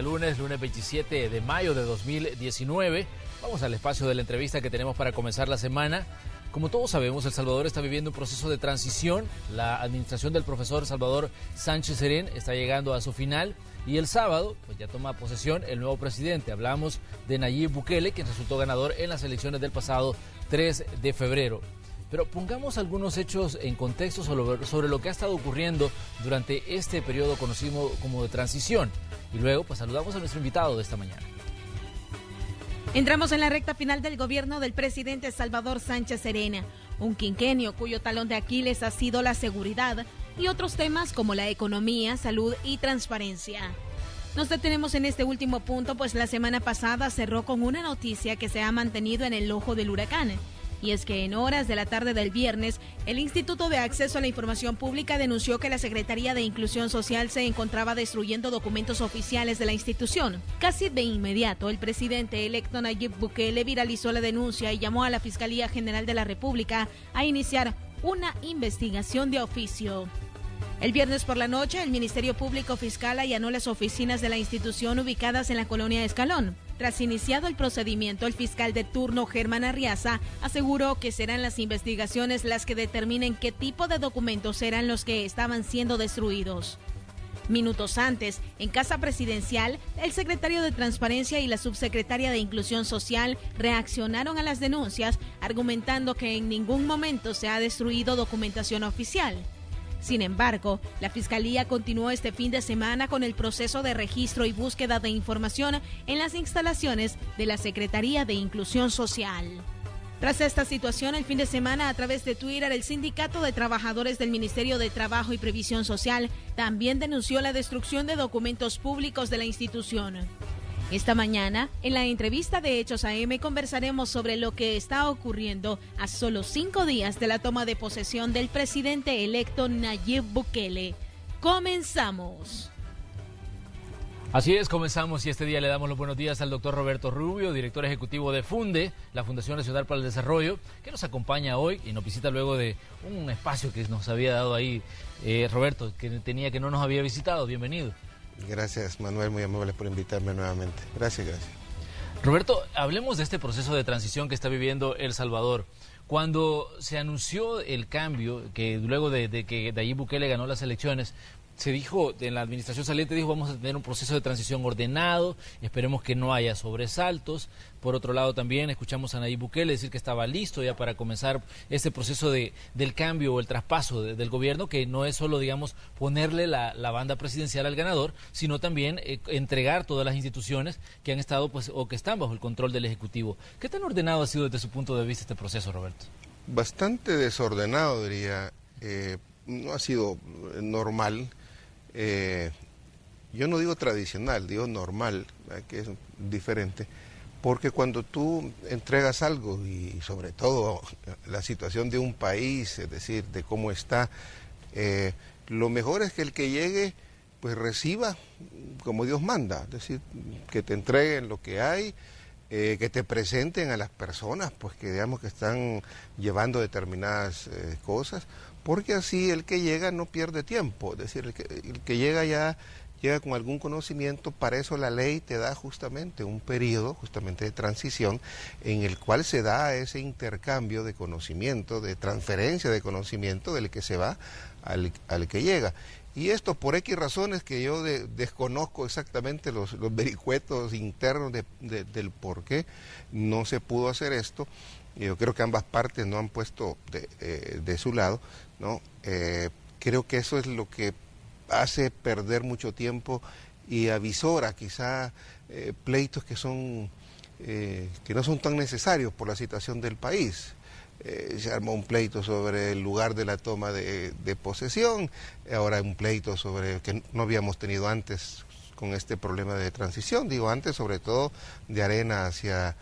día lunes 27 de mayo de 2019. Vamos al espacio de la entrevista que tenemos para comenzar la semana. Como todos sabemos, El Salvador está viviendo un proceso de transición. La administración del profesor Salvador Sánchez Serén está llegando a su final y el sábado pues ya toma posesión el nuevo presidente. Hablamos de Nayib Bukele, quien resultó ganador en las elecciones del pasado 3 de febrero. Pero pongamos algunos hechos en contexto sobre lo que ha estado ocurriendo durante este periodo conocido como de transición. Y luego pues saludamos a nuestro invitado de esta mañana. Entramos en la recta final del gobierno del presidente Salvador Sánchez Serén, un quinquenio cuyo talón de Aquiles ha sido la seguridad y otros temas como la economía, salud y transparencia. Nos detenemos en este último punto, pues la semana pasada cerró con una noticia que se ha mantenido en el ojo del huracán. Y es que en horas de la tarde del viernes, el Instituto de Acceso a la Información Pública denunció que la Secretaría de Inclusión Social se encontraba destruyendo documentos oficiales de la institución. Casi de inmediato, el presidente electo Nayib Bukele viralizó la denuncia y llamó a la Fiscalía General de la República a iniciar una investigación de oficio. El viernes por la noche, el Ministerio Público Fiscal allanó las oficinas de la institución ubicadas en la colonia Escalón. Tras iniciado el procedimiento, el fiscal de turno, Germán Arriaza, aseguró que serán las investigaciones las que determinen qué tipo de documentos eran los que estaban siendo destruidos. Minutos antes, en Casa Presidencial, el secretario de Transparencia y la subsecretaria de Inclusión Social reaccionaron a las denuncias, argumentando que en ningún momento se ha destruido documentación oficial. Sin embargo, la Fiscalía continuó este fin de semana con el proceso de registro y búsqueda de información en las instalaciones de la Secretaría de Inclusión Social. Tras esta situación, el fin de semana, a través de Twitter, el Sindicato de Trabajadores del Ministerio de Trabajo y Previsión Social también denunció la destrucción de documentos públicos de la institución. Esta mañana, en la entrevista de Hechos AM, conversaremos sobre lo que está ocurriendo a solo 5 días de la toma de posesión del presidente electo Nayib Bukele. ¡Comenzamos! Así es, comenzamos y este día le damos los buenos días al doctor Roberto Rubio, director ejecutivo de FUNDE, la Fundación Nacional para el Desarrollo, que nos acompaña hoy y nos visita luego de un espacio que nos había dado ahí Roberto, que no nos había visitado. Bienvenido. Gracias, Manuel, muy amable por invitarme nuevamente. Gracias. Roberto, hablemos de este proceso de transición que está viviendo El Salvador. Cuando se anunció el cambio, que luego de que Nayib Bukele ganó las elecciones, se dijo, en la administración saliente dijo, vamos a tener un proceso de transición ordenado, esperemos que no haya sobresaltos. Por otro lado también escuchamos a Nayib Bukele decir que estaba listo ya para comenzar este proceso del cambio o el traspaso del gobierno, que no es solo, digamos, ponerle la banda presidencial al ganador, sino también entregar todas las instituciones que han estado pues o que están bajo el control del Ejecutivo. ¿Qué tan ordenado ha sido desde su punto de vista este proceso, Roberto? Bastante desordenado, diría. No ha sido normal. Yo no digo tradicional, digo normal, que es diferente, porque cuando tú entregas algo y sobre todo la situación de un país, es decir, de cómo está, lo mejor es que el que llegue pues reciba como Dios manda, es decir, que te entreguen lo que hay, que te presenten a las personas pues que digamos que están llevando determinadas cosas, porque así el que llega no pierde tiempo, es decir, el que llega ya llega con algún conocimiento. Para eso la ley te da justamente un periodo justamente de transición en el cual se da ese intercambio de conocimiento, de transferencia de conocimiento del que se va al que llega. Y esto por X razones que yo desconozco exactamente los vericuetos internos del por qué no se pudo hacer esto. Yo creo que ambas partes no han puesto de su lado, ¿no? Creo que eso es lo que hace perder mucho tiempo y avisora quizá pleitos que no son tan necesarios por la situación del país. Se armó un pleito sobre el lugar de la toma de posesión, ahora un pleito sobre que no habíamos tenido antes con este problema de transición, digo antes sobre todo de Arena hacia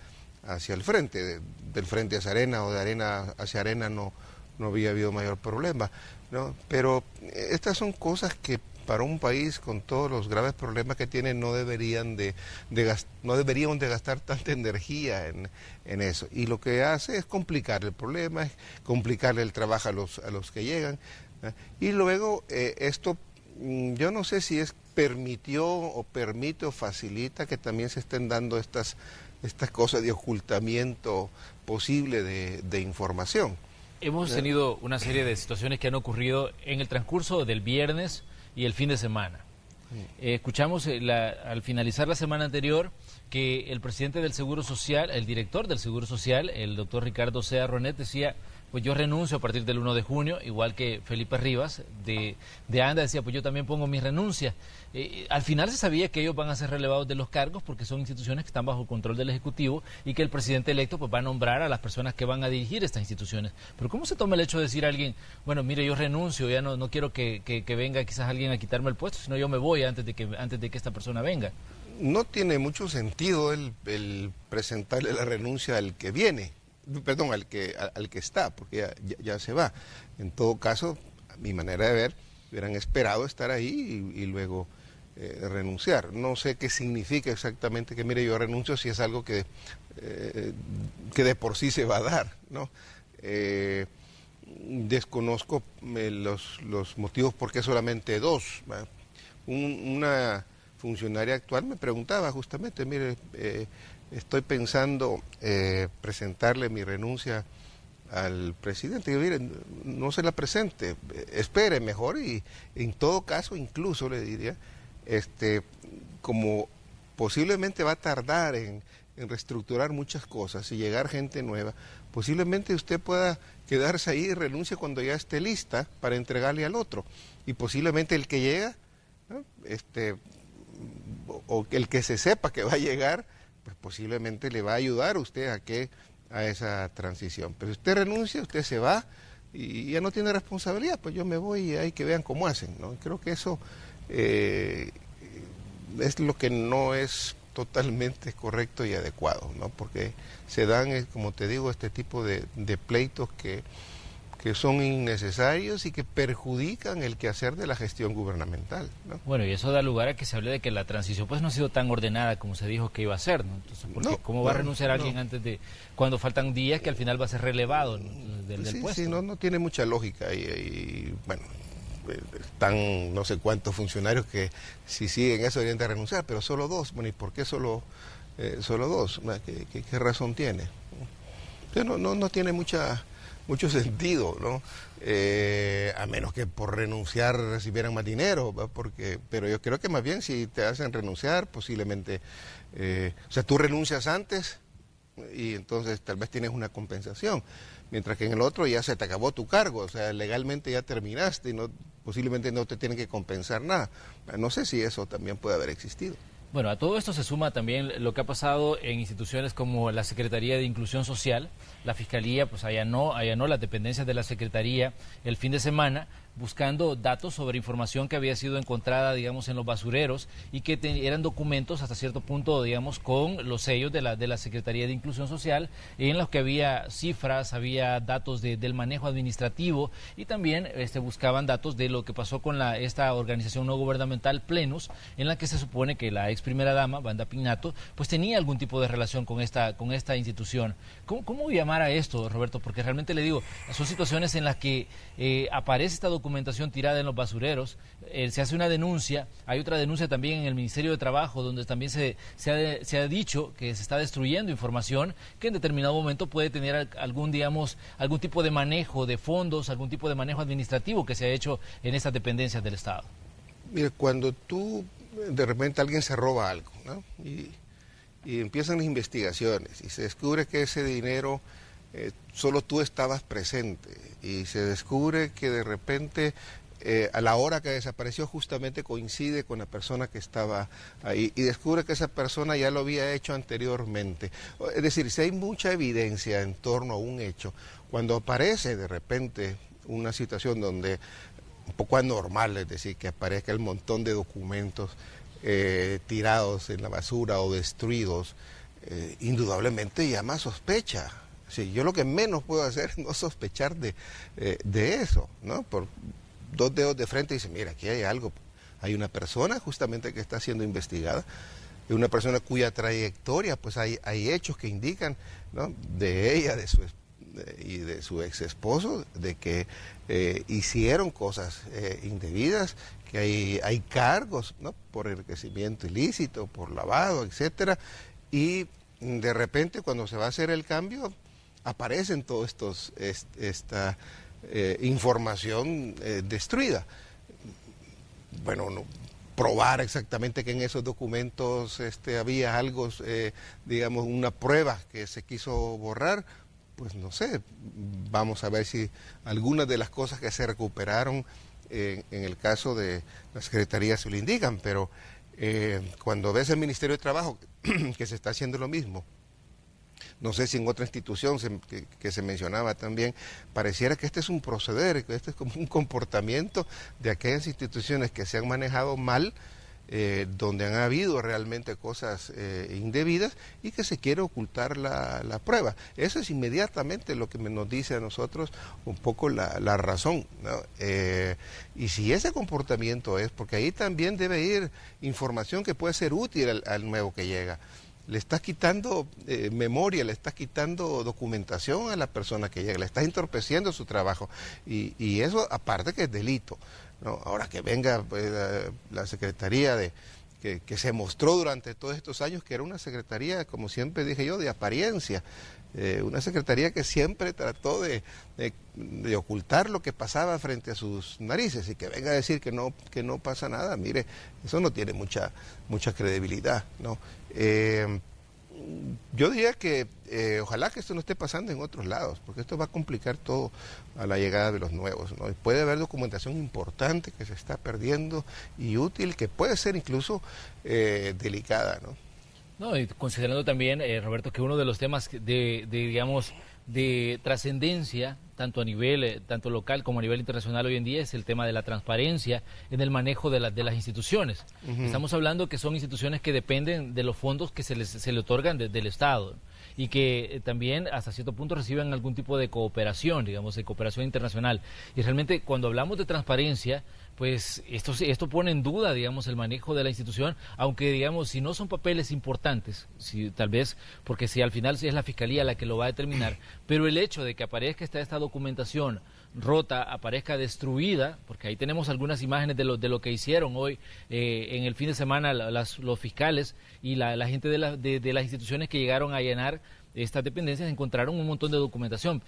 el frente, del frente hacia Arena o de Arena hacia Arena no había habido mayor problema, ¿no? Pero estas son cosas que para un país con todos los graves problemas que tiene no deberían de gastar tanta energía en eso. Y lo que hace es complicar el problema, es complicarle el trabajo a los que llegan, ¿eh? Y luego esto, yo no sé si es permitió o permite o facilita que también se estén dando estas cosas de ocultamiento posible de información. Hemos tenido una serie de situaciones que han ocurrido en el transcurso del viernes y el fin de semana. Escuchamos al finalizar la semana anterior que el presidente del Seguro Social, el director del Seguro Social, el doctor Ricardo Sea Ronet, decía: pues yo renuncio a partir del 1 de junio, igual que Felipe Rivas de ANDA decía: pues yo también pongo mi renuncia. Al final se sabía que ellos van a ser relevados de los cargos porque son instituciones que están bajo control del Ejecutivo y que el presidente electo pues va a nombrar a las personas que van a dirigir estas instituciones. Pero ¿cómo se toma el hecho de decir a alguien: bueno, mire, yo renuncio, ya no quiero que venga quizás alguien a quitarme el puesto, sino yo me voy antes de que esta persona venga? No tiene mucho sentido el presentarle la renuncia al que viene, perdón, al que está, porque ya se va. En todo caso, a mi manera de ver, hubieran esperado estar ahí y luego renunciar. No sé qué significa exactamente que, mire, yo renuncio, si es algo que de por sí se va a dar, ¿no? Desconozco los motivos por qué solamente dos. Una funcionaria actual me preguntaba justamente: mire, estoy pensando presentarle mi renuncia al presidente. Y yo, mire, no se la presente, espere mejor, y en todo caso, incluso le diría, como posiblemente va a tardar en reestructurar muchas cosas y llegar gente nueva, posiblemente usted pueda quedarse ahí y renuncie cuando ya esté lista para entregarle al otro. Y posiblemente el que llega, ¿no?, o el que se sepa que va a llegar, pues posiblemente le va a ayudar a usted a esa transición. Pero si usted renuncia, usted se va y ya no tiene responsabilidad, pues yo me voy y hay que vean cómo hacen, ¿no? Creo que eso es lo que no es totalmente correcto y adecuado, ¿no? Porque se dan, como te digo, este tipo de pleitos que son innecesarios y que perjudican el quehacer de la gestión gubernamental, ¿no? Bueno, y eso da lugar a que se hable de que la transición pues no ha sido tan ordenada como se dijo que iba a ser, ¿no? Entonces, porque ¿cómo va a renunciar alguien antes de, cuando faltan días, que al final va a ser relevado, ¿no?, del puesto? Sí, no tiene mucha lógica y bueno, están no sé cuántos funcionarios que si siguen eso deberían de renunciar, pero solo dos. Bueno, ¿y por qué solo dos? ¿Qué razón tiene? No tiene mucho sentido, ¿no? A menos que por renunciar recibieran más dinero, ¿va? Pero yo creo que más bien si te hacen renunciar, posiblemente, o sea, tú renuncias antes y entonces tal vez tienes una compensación, mientras que en el otro ya se te acabó tu cargo, o sea, legalmente ya terminaste y posiblemente no te tienen que compensar nada. No sé si eso también puede haber existido. Bueno, a todo esto se suma también lo que ha pasado en instituciones como la Secretaría de Inclusión Social. La Fiscalía pues allanó las dependencias de la Secretaría el fin de semana, buscando datos sobre información que había sido encontrada, digamos, en los basureros y que eran documentos hasta cierto punto, digamos, con los sellos de la Secretaría de Inclusión Social, en los que había cifras, había datos del manejo administrativo y también buscaban datos de lo que pasó con esta organización no gubernamental Plenus, en la que se supone que la ex primera dama, Wanda Pignato, pues tenía algún tipo de relación con esta institución. ¿Cómo llamar a esto, Roberto? Porque realmente le digo, son situaciones en las que aparece esta documentación tirada en los basureros, se hace una denuncia, hay otra denuncia también en el Ministerio de Trabajo, donde también se ha dicho que se está destruyendo información que en determinado momento puede tener algún tipo de manejo de fondos, algún tipo de manejo administrativo que se ha hecho en estas dependencias del Estado. Mire, cuando de repente alguien se roba algo, ¿no? Y empiezan las investigaciones y se descubre que ese dinero solo tú estabas presente y se descubre que de repente a la hora que desapareció justamente coincide con la persona que estaba ahí y descubre que esa persona ya lo había hecho anteriormente. Es decir, si hay mucha evidencia en torno a un hecho, cuando aparece de repente una situación donde un poco anormal, es decir, que aparezca el montón de documentos tirados en la basura o destruidos, indudablemente llama a sospecha. Sí, yo lo que menos puedo hacer es no sospechar de eso, ¿no? Por dos dedos de frente dice, mira, aquí hay algo, hay una persona justamente que está siendo investigada, una persona cuya trayectoria, pues hay hechos que indican, ¿no?, de ella, y de su ex esposo de que hicieron cosas indebidas, que hay cargos, ¿no?, por enriquecimiento ilícito, por lavado, etcétera, y de repente cuando se va a hacer el cambio aparecen todos esta información destruida. Bueno, no, probar exactamente que en esos documentos había algo, digamos, una prueba que se quiso borrar, pues no sé, vamos a ver si algunas de las cosas que se recuperaron en el caso de la Secretaría se lo indican, pero cuando ves el Ministerio de Trabajo que se está haciendo lo mismo, no sé si en otra institución que se mencionaba también, pareciera que este es un proceder, que este es como un comportamiento de aquellas instituciones que se han manejado mal, donde han habido realmente cosas indebidas y que se quiere ocultar la prueba. Eso es inmediatamente lo que nos dice a nosotros un poco la razón, ¿no? Y si ese comportamiento es, porque ahí también debe ir información que puede ser útil al nuevo que llega. Le estás quitando memoria, le estás quitando documentación a la persona que llega, le estás entorpeciendo su trabajo y eso aparte que es delito, ¿no? Ahora que venga pues, la Secretaría que se mostró durante todos estos años que era una secretaría, como siempre dije yo, de apariencia, una secretaría que siempre trató de ocultar lo que pasaba frente a sus narices y que venga a decir que no pasa nada, mire, eso no tiene mucha credibilidad, ¿no? Yo diría que ojalá que esto no esté pasando en otros lados, porque esto va a complicar todo a la llegada de los nuevos, ¿no? Y puede haber documentación importante que se está perdiendo y útil, que puede ser incluso delicada, ¿no? No, y considerando también, Roberto, que uno de los temas digamos, de trascendencia, tanto a nivel, tanto local como a nivel internacional hoy en día, es el tema de la transparencia en el manejo de las instituciones. Uh-huh. Estamos hablando que son instituciones que dependen de los fondos que se le otorgan del Estado y que también hasta cierto punto reciben algún tipo de cooperación, digamos, de cooperación internacional. Y realmente cuando hablamos de transparencia, pues esto pone en duda, digamos, el manejo de la institución, aunque, digamos, si no son papeles importantes, tal vez, porque si al final es la Fiscalía la que lo va a determinar, pero el hecho de que aparezca esta documentación rota, aparezca destruida, porque ahí tenemos algunas imágenes de lo que hicieron hoy en el fin de semana los fiscales y la gente de las instituciones que llegaron a llenar estas dependencias, encontraron un montón de documentación.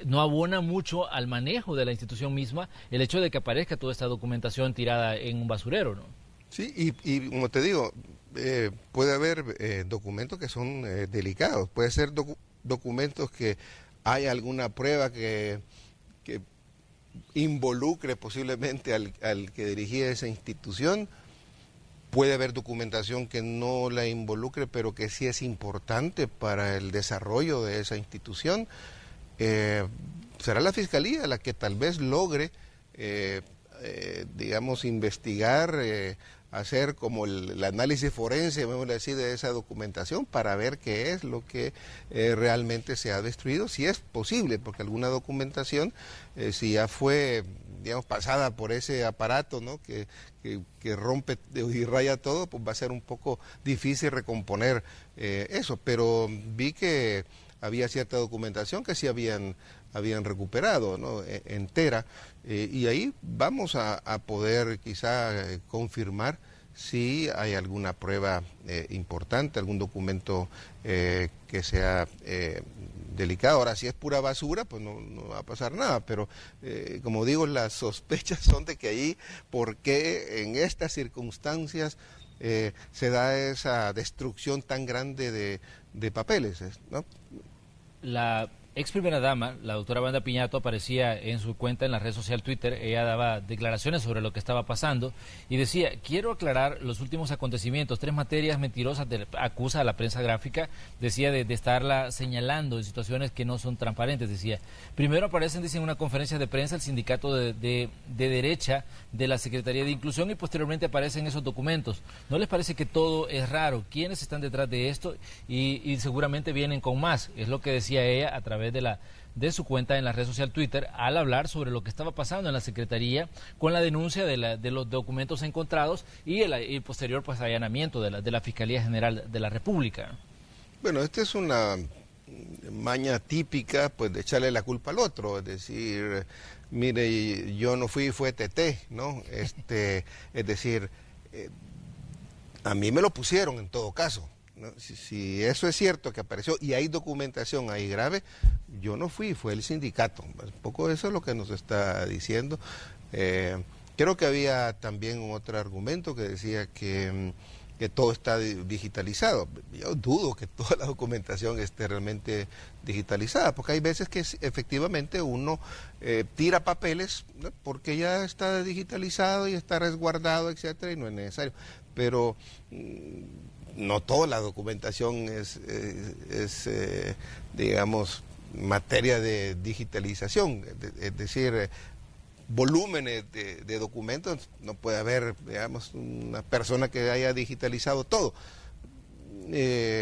No abona mucho al manejo de la institución misma el hecho de que aparezca toda esta documentación tirada en un basurero, ¿no? Sí, y como te digo, puede haber documentos que son delicados, puede ser documentos que hay alguna prueba que involucre posiblemente al que dirigía esa institución. Puede haber documentación que no la involucre, pero que sí es importante para el desarrollo de esa institución. Será la Fiscalía la que tal vez logre, digamos, investigar, hacer como el análisis forense, vamos a decir, de esa documentación para ver qué es lo que realmente se ha destruido, si es posible, porque alguna documentación, si ya fue, digamos, pasada por ese aparato, ¿no?, que rompe y raya todo, pues va a ser un poco difícil recomponer eso, pero vi que había cierta documentación que sí habían recuperado, ¿no?, entera, y ahí vamos a poder quizá confirmar si hay alguna prueba importante, algún documento que sea delicado. Ahora, si es pura basura, pues no va a pasar nada, pero como digo, las sospechas son de que ahí, ¿por qué en estas circunstancias se da esa destrucción tan grande de papeles, ¿no? La ex primera dama, la doctora Wanda Piñato, aparecía en su cuenta en la red social Twitter. Ella daba declaraciones sobre lo que estaba pasando y decía: quiero aclarar los últimos acontecimientos, 3 materias mentirosas, acusa a la prensa gráfica, decía, de estarla señalando en situaciones que no son transparentes. Decía, primero aparecen, dice, en una conferencia de prensa el sindicato de derecha de la Secretaría de Inclusión y posteriormente aparecen esos documentos. ¿No les parece que todo es raro? ¿Quiénes están detrás de esto? Y seguramente vienen con más. Es lo que decía ella a través de su cuenta en la red social Twitter, al hablar sobre lo que estaba pasando en la Secretaría con la denuncia de los documentos encontrados y el posterior pues allanamiento de la Fiscalía General de la República. Bueno, esta es una maña típica pues de echarle la culpa al otro, es decir, mire, yo no fui, fue TT, ¿no? Es decir, a mí me lo pusieron en todo caso, ¿no? Si eso es cierto que apareció y hay documentación ahí grave, yo no fui, fue el sindicato. Un poco eso es lo que nos está diciendo. Creo que había también otro argumento que decía que todo está digitalizado. Yo dudo que toda la documentación esté realmente digitalizada, porque hay veces que efectivamente uno tira papeles, ¿no? Porque ya está digitalizado y está resguardado, etcétera, y no es necesario. Pero no toda la documentación es digamos, materia de digitalización, es decir, volúmenes de documentos, no puede haber, digamos, una persona que haya digitalizado todo.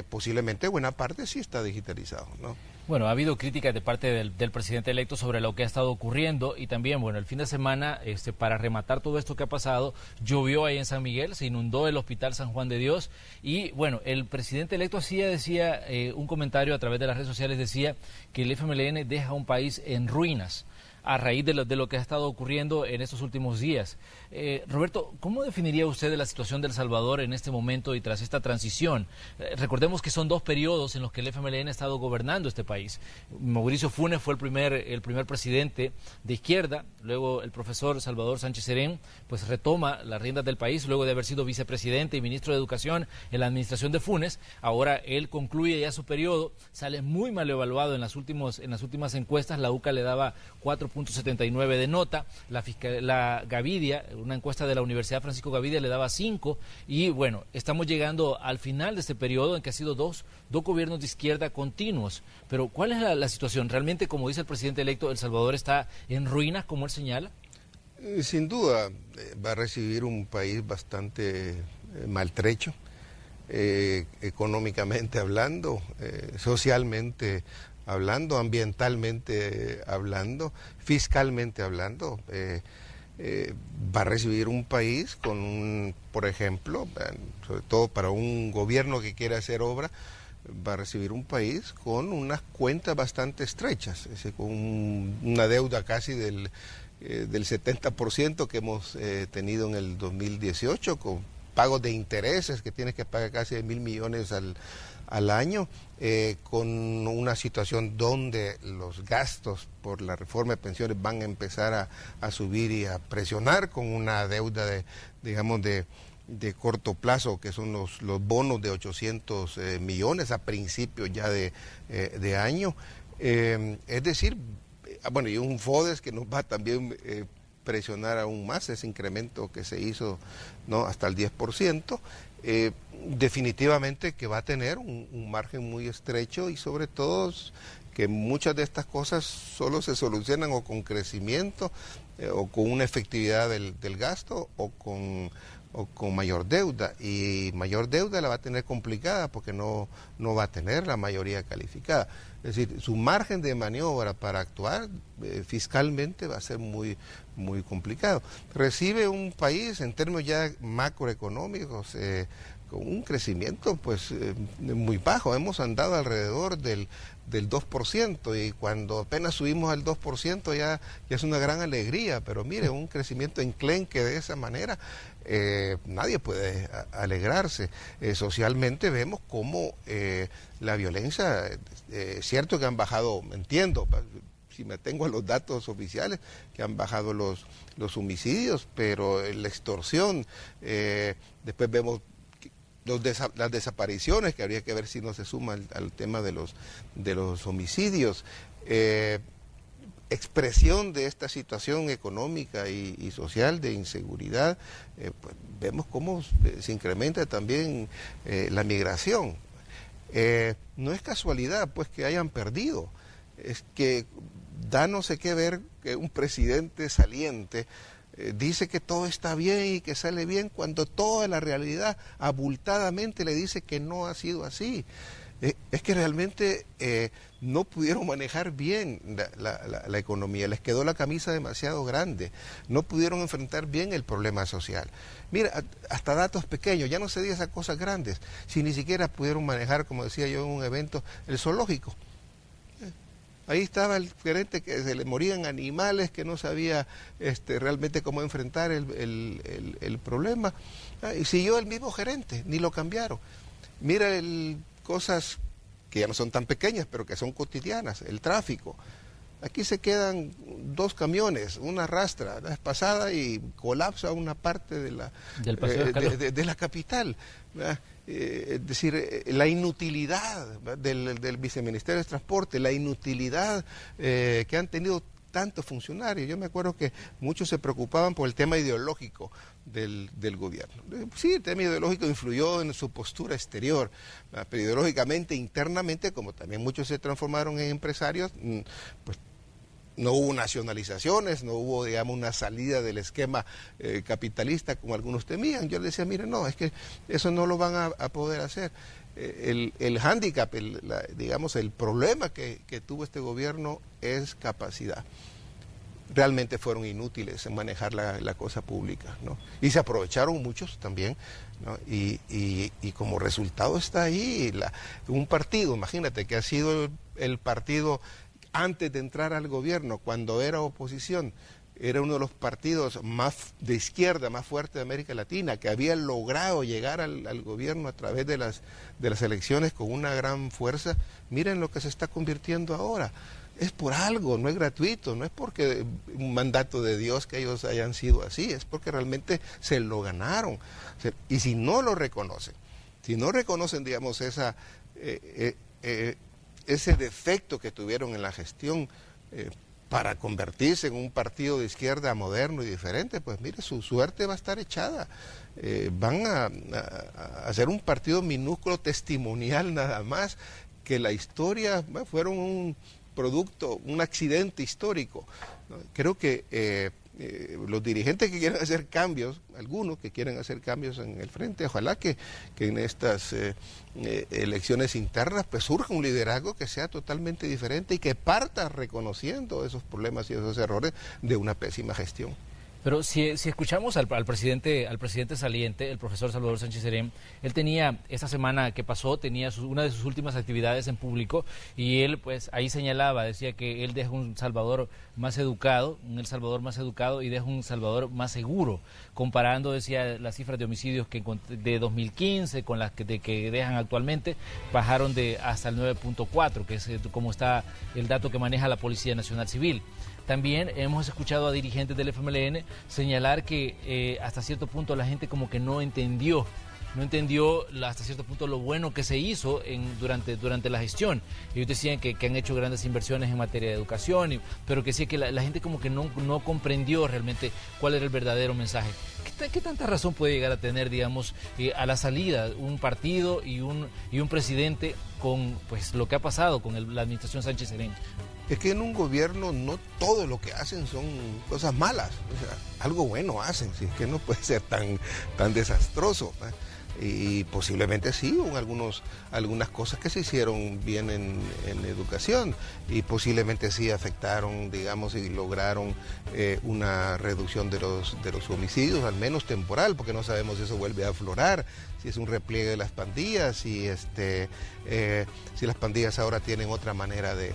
Posiblemente buena parte sí está digitalizado, ¿no? Bueno, ha habido críticas de parte del presidente electo sobre lo que ha estado ocurriendo y también, bueno, el fin de semana, para rematar todo esto que ha pasado, llovió ahí en San Miguel, se inundó el Hospital San Juan de Dios y, bueno, el presidente electo decía un comentario a través de las redes sociales, decía que el FMLN deja un país en ruinas a raíz de lo que ha estado ocurriendo en estos últimos días. Roberto, ¿cómo definiría usted la situación de El Salvador en este momento y tras esta transición? Recordemos que son 2 periodos en los que el FMLN ha estado gobernando este país. Mauricio Funes fue el primer presidente de izquierda, luego el profesor Salvador Sánchez Serén pues retoma las riendas del país luego de haber sido vicepresidente y ministro de Educación en la administración de Funes. Ahora él concluye ya su periodo, sale muy mal evaluado en las últimas encuestas. La UCA le daba 4.79 de nota, la Gavidia, una encuesta de la Universidad Francisco Gavidia, le daba 5, y bueno, estamos llegando al final de este periodo en que ha sido dos gobiernos de izquierda continuos. Pero ¿cuál es la situación? ¿Realmente, como dice el presidente electo, El Salvador está en ruinas, como él señala? Sin duda va a recibir un país bastante maltrecho, económicamente hablando, socialmente hablando, ambientalmente hablando, fiscalmente hablando. Va a recibir un país con por ejemplo, sobre todo para un gobierno que quiere hacer obra, va a recibir un país con unas cuentas bastante estrechas, es decir, con una deuda casi del 70% que hemos tenido en el 2018, con pagos de intereses que tienes que pagar casi de 1.000 millones al año, con una situación donde los gastos por la reforma de pensiones van a empezar a subir y a presionar, con una deuda de corto plazo, que son los bonos de 800 millones a principios ya de año. Es decir, bueno, y un FODES que nos va también presionar aún más ese incremento que se hizo, ¿no?, hasta el 10%. Definitivamente que va a tener un margen muy estrecho, y sobre todo que muchas de estas cosas solo se solucionan o con crecimiento o con una efectividad del gasto o con mayor deuda, y mayor deuda la va a tener complicada porque no va a tener la mayoría calificada. Es decir, su margen de maniobra para actuar fiscalmente va a ser muy, muy complicado. Recibe un país en términos ya macroeconómicos con un crecimiento pues muy bajo. Hemos andado alrededor del 2%, y cuando apenas subimos al 2% ya es una gran alegría, pero mire, un crecimiento enclenque de esa manera, nadie puede alegrarse. Socialmente vemos cómo la violencia, cierto que han bajado, entiendo, si me atengo a los datos oficiales, que han bajado los homicidios, pero la extorsión, después vemos las desapariciones, que habría que ver si no se suma al tema de los homicidios. Expresión de esta situación económica y social de inseguridad, pues vemos cómo se incrementa también la migración. No es casualidad pues que hayan perdido, es que da no sé qué ver que un presidente saliente dice que todo está bien y que sale bien, cuando toda la realidad abultadamente le dice que no ha sido así. Es que realmente no pudieron manejar bien la economía, les quedó la camisa demasiado grande, no pudieron enfrentar bien el problema social. Mira, hasta datos pequeños, ya no se diga esas cosas grandes, si ni siquiera pudieron manejar, como decía yo en un evento, el zoológico. Ahí estaba el gerente que se le morían animales, que no sabía realmente cómo enfrentar el problema. Y siguió el mismo gerente, ni lo cambiaron. Mira cosas que ya no son tan pequeñas, pero que son cotidianas, el tráfico. Aquí se quedan 2 camiones, una arrastra la vez pasada y colapsa una parte de la capital. Es decir, la inutilidad del Viceministerio de Transporte, la inutilidad que han tenido tantos funcionarios. Yo me acuerdo que muchos se preocupaban por el tema ideológico del gobierno. Sí, el tema ideológico influyó en su postura exterior, pero ideológicamente, internamente, como también muchos se transformaron en empresarios, pues no hubo nacionalizaciones, no hubo, digamos, una salida del esquema capitalista como algunos temían. Yo les decía, miren, no, es que eso no lo van a poder hacer. El hándicap, digamos, el problema que tuvo este gobierno es capacidad. Realmente fueron inútiles en manejar la cosa pública, ¿no? Y se aprovecharon muchos también, ¿no? Y como resultado está ahí un partido, imagínate, que ha sido el partido antes de entrar al gobierno, cuando era oposición, era uno de los partidos más de izquierda, más fuertes de América Latina, que había logrado llegar al gobierno a través de las elecciones con una gran fuerza. Miren lo que se está convirtiendo ahora. Es por algo, no es gratuito, no es porque un mandato de Dios que ellos hayan sido así, es porque realmente se lo ganaron. Y si no lo reconocen, si no reconocen, digamos, ese defecto que tuvieron en la gestión para convertirse en un partido de izquierda moderno y diferente, pues mire, su suerte va a estar echada. Van a hacer un partido minúsculo, testimonial nada más, que la historia fueron un producto, un accidente histórico, ¿no? Creo que los dirigentes que quieren hacer cambios, algunos que quieren hacer cambios en el frente, ojalá que en estas elecciones internas pues surja un liderazgo que sea totalmente diferente y que parta reconociendo esos problemas y esos errores de una pésima gestión. Pero si escuchamos al presidente saliente, el profesor Salvador Sánchez Serén, él tenía, esta semana que pasó, tenía una de sus últimas actividades en público y él pues ahí señalaba, decía que él deja un Salvador más educado, un El Salvador más educado y deja un Salvador más seguro, comparando, decía, las cifras de homicidios de 2015 con las que dejan actualmente, bajaron hasta el 9.4, que es como está el dato que maneja la Policía Nacional Civil. También hemos escuchado a dirigentes del FMLN señalar que hasta cierto punto la gente como que no entendió hasta cierto punto lo bueno que se hizo durante la gestión. Ellos decían que han hecho grandes inversiones en materia de educación, pero que sí que la gente como que no comprendió realmente cuál era el verdadero mensaje. ¿Qué tanta razón puede llegar a tener, digamos, a la salida un partido y un presidente con pues lo que ha pasado con la administración Sánchez Serén? Es que en un gobierno no todo lo que hacen son cosas malas, o sea, algo bueno hacen, si es que no puede ser tan desastroso, ¿eh? Y posiblemente sí, hubo algunas cosas que se hicieron bien en educación y posiblemente sí afectaron, digamos, y lograron una reducción de los homicidios, al menos temporal, porque no sabemos si eso vuelve a aflorar, si es un repliegue de las pandillas, si las pandillas ahora tienen otra manera de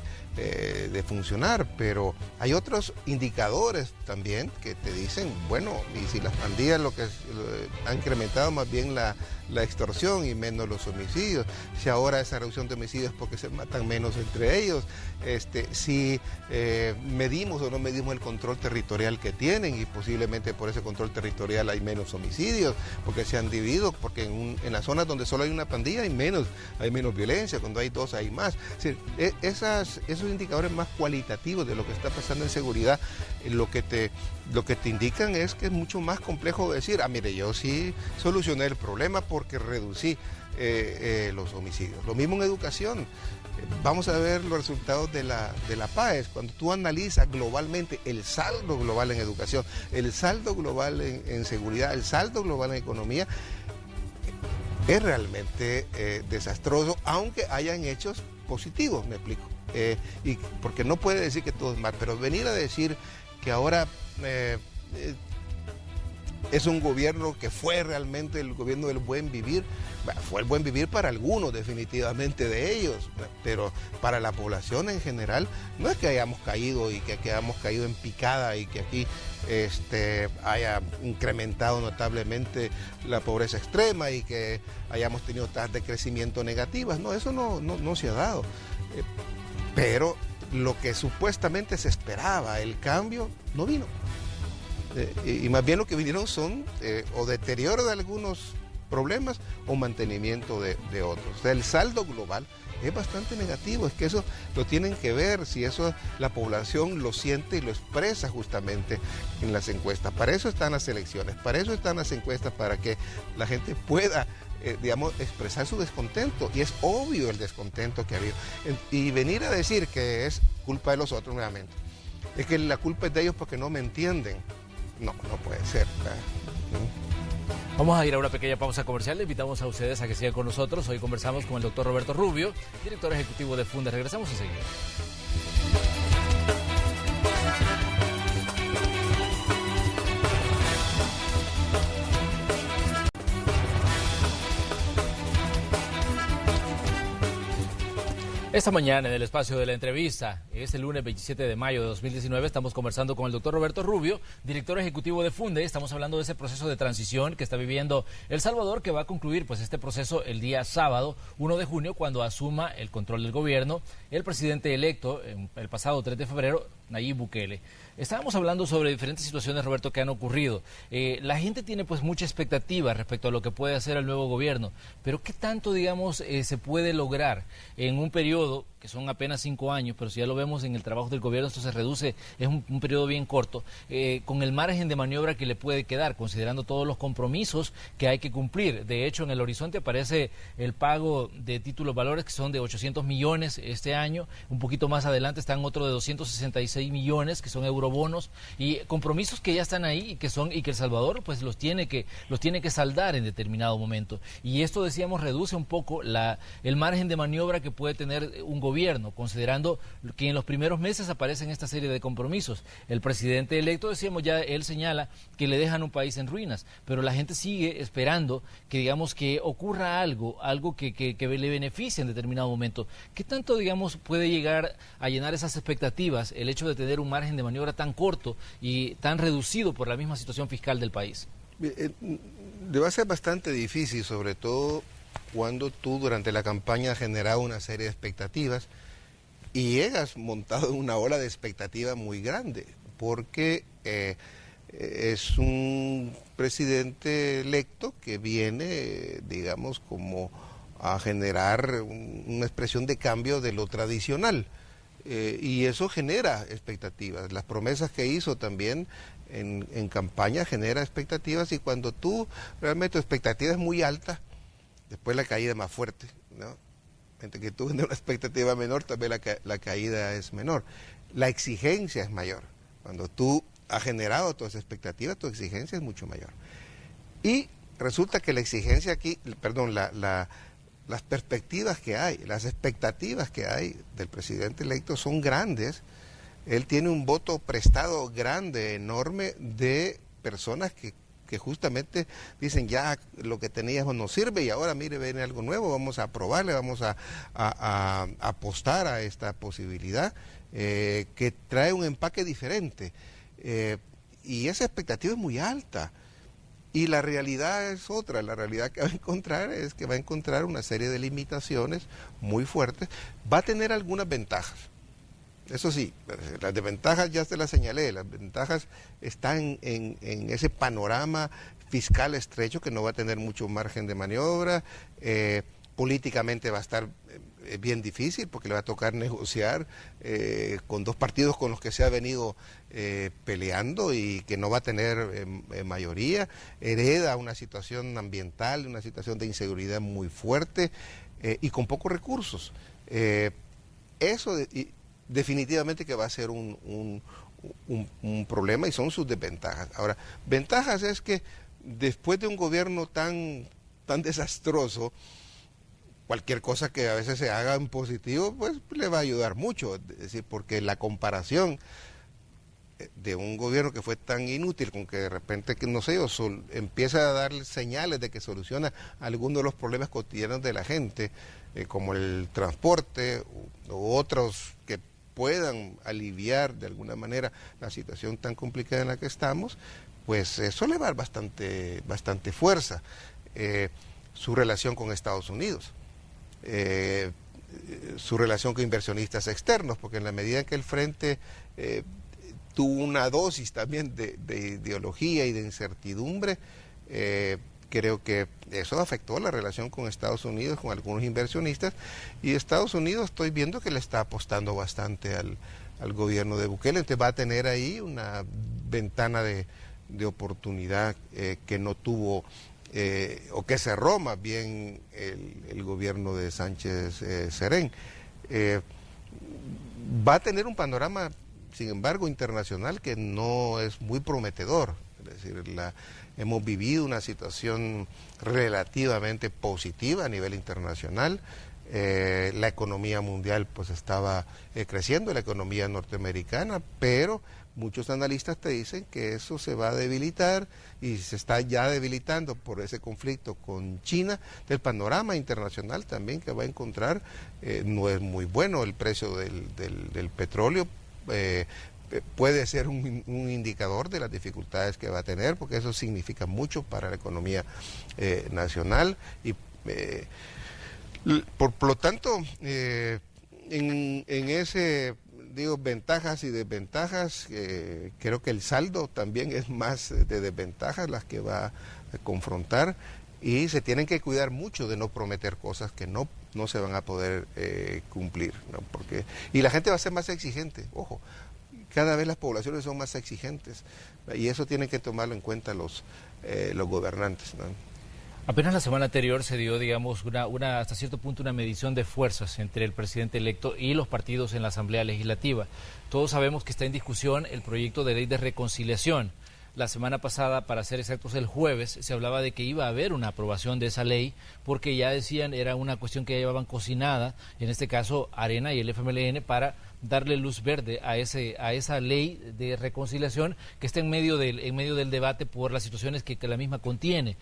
funcionar, pero hay otros indicadores también que te dicen, bueno, y si las pandillas lo que han incrementado más bien la extorsión y menos los homicidios, si ahora esa reducción de homicidios es porque se matan menos entre ellos, si medimos o no medimos el control territorial que tienen y posiblemente por ese control territorial hay menos homicidios, porque se han dividido, porque en las zonas donde solo hay una pandilla hay menos violencia, cuando hay dos hay más. Es decir, esos indicadores más cualitativos de lo que está pasando en seguridad, lo que te indican es que es mucho más complejo decir, mire, yo sí solucioné el problema porque reducí los homicidios. Lo mismo en educación. Vamos a ver los resultados de la PAES. Cuando tú analizas globalmente el saldo global en educación, el saldo global en seguridad, el saldo global en economía, es realmente desastroso, aunque hayan hechos positivos, me explico. Y porque no puede decir que todo es mal, pero venir a decir que ahora es un gobierno que fue realmente el gobierno del buen vivir. Bueno, fue el buen vivir para algunos definitivamente de ellos, pero para la población en general no es que hayamos caído y que hayamos caído en picada y que aquí haya incrementado notablemente la pobreza extrema y que hayamos tenido tasas de crecimiento negativas. No, eso no se ha dado. Pero lo que supuestamente se esperaba, el cambio, no vino. Y más bien lo que vinieron son o deterioro de algunos problemas o mantenimiento de otros. O sea, el saldo global es bastante negativo, es que eso lo tienen que ver, si eso la población lo siente y lo expresa justamente en las encuestas. Para eso están las elecciones, para eso están las encuestas, para que la gente pueda expresar su descontento, y es obvio el descontento que ha habido. Y venir a decir que es culpa de los otros nuevamente, es que la culpa es de ellos porque no me entienden. No puede ser, ¿verdad? Vamos a ir a una pequeña pausa comercial. Le invitamos a ustedes a que sigan con nosotros. Hoy conversamos con el doctor Roberto Rubio, director ejecutivo de Funde. Regresamos enseguida. Esta mañana en el espacio de la entrevista, es el lunes 27 de mayo de 2019, estamos conversando con el doctor Roberto Rubio, director ejecutivo de Funde. Estamos hablando de ese proceso de transición que está viviendo El Salvador, que va a concluir pues este proceso el día sábado 1 de junio, cuando asuma el control del gobierno el presidente electo el pasado 3 de febrero, Nayib Bukele. Estábamos hablando sobre diferentes situaciones, Roberto, que han ocurrido. La gente tiene pues mucha expectativa respecto a lo que puede hacer el nuevo gobierno, pero ¿qué tanto, digamos, se puede lograr en un periodo que son apenas 5 años, pero si ya lo vemos en el trabajo del gobierno, esto se reduce, es un periodo bien corto, con el margen de maniobra que le puede quedar, considerando todos los compromisos que hay que cumplir? De hecho, en el horizonte aparece el pago de títulos valores, que son de 800 millones este año, un poquito más adelante están otro de 266 millones, que son eurobonos, y compromisos que ya están ahí y que El Salvador pues los tiene que saldar en determinado momento. Y esto, decíamos, reduce un poco el margen de maniobra que puede tener un gobierno, considerando que en los primeros meses aparecen esta serie de compromisos. El presidente electo, decíamos ya, él señala que le dejan un país en ruinas, pero la gente sigue esperando que, digamos, que ocurra algo que le beneficie en determinado momento. ¿Qué tanto, digamos, puede llegar a llenar esas expectativas el hecho de tener un margen de maniobra tan corto y tan reducido por la misma situación fiscal del país? Va a ser bastante difícil, sobre todo cuando tú durante la campaña has generado una serie de expectativas y llegas montado en una ola de expectativa muy grande, porque es un presidente electo que viene, digamos, como a generar una expresión de cambio de lo tradicional. Y eso genera expectativas. Las promesas que hizo también en campaña genera expectativas, y cuando tú realmente tu expectativa es muy alta, después la caída es más fuerte, ¿no? Entre que tú tienes una expectativa menor, tal vez la caída es menor. La exigencia es mayor. Cuando tú has generado todas esas expectativas, tu exigencia es mucho mayor. Y resulta que la exigencia aquí, perdón, las perspectivas que hay, las expectativas que hay del presidente electo son grandes. Él tiene un voto prestado grande, enorme, de personas que justamente dicen ya lo que teníamos no sirve y ahora mire, viene algo nuevo, vamos a aprobarle, vamos a apostar a esta posibilidad que trae un empaque diferente. Y esa expectativa es muy alta. Y la realidad es otra, la realidad que va a encontrar es que va a encontrar una serie de limitaciones muy fuertes. Va a tener algunas ventajas, eso sí, las desventajas ya te las señalé, las ventajas están en ese panorama fiscal estrecho que no va a tener mucho margen de maniobra. Políticamente va a estar bien difícil porque le va a tocar negociar con dos partidos con los que se ha venido peleando y que no va a tener mayoría. Hereda una situación ambiental, una situación de inseguridad muy fuerte y con pocos recursos. Definitivamente que va a ser un problema y son sus desventajas. Ahora, ventajas es que después de un gobierno tan desastroso, cualquier cosa que a veces se haga en positivo, pues le va a ayudar mucho, es decir, porque la comparación de un gobierno que fue tan inútil, con que de repente, que no sé, empieza a darle señales de que soluciona algunos de los problemas cotidianos de la gente, como el transporte u otros que puedan aliviar de alguna manera la situación tan complicada en la que estamos, pues eso le va a dar bastante fuerza. Su relación con Estados Unidos, su relación con inversionistas externos, porque en la medida en que el Frente tuvo una dosis también de ideología y de incertidumbre, creo que eso afectó la relación con Estados Unidos, con algunos inversionistas, y Estados Unidos estoy viendo que le está apostando bastante al gobierno de Bukele, entonces va a tener ahí una ventana de oportunidad que no tuvo, o que cerró más bien el gobierno de Sánchez Serén. Va a tener un panorama, sin embargo, internacional que no es muy prometedor. Es decir, hemos vivido una situación relativamente positiva a nivel internacional. La economía mundial pues estaba creciendo, la economía norteamericana, pero muchos analistas te dicen que eso se va a debilitar y se está ya debilitando por ese conflicto con China. El panorama internacional también que va a encontrar no es muy bueno. El precio del petróleo puede ser un indicador de las dificultades que va a tener, porque eso significa mucho para la economía nacional y por lo tanto en ese, digo, ventajas y desventajas, creo que el saldo también es más de desventajas las que va a confrontar, y se tienen que cuidar mucho de no prometer cosas que no se van a poder cumplir, ¿no? Y la gente va a ser más exigente, ojo, cada vez las poblaciones son más exigentes, y eso tienen que tomarlo en cuenta los gobernantes, ¿no? Apenas la semana anterior se dio, digamos, hasta cierto punto una medición de fuerzas entre el presidente electo y los partidos en la Asamblea Legislativa. Todos sabemos que está en discusión el proyecto de ley de reconciliación. La semana pasada, para ser exactos, el jueves, se hablaba de que iba a haber una aprobación de esa ley, porque ya decían era una cuestión que ya llevaban cocinada, en este caso Arena y el FMLN, para darle luz verde a esa ley de reconciliación que está en medio del debate por las situaciones que la misma contiene.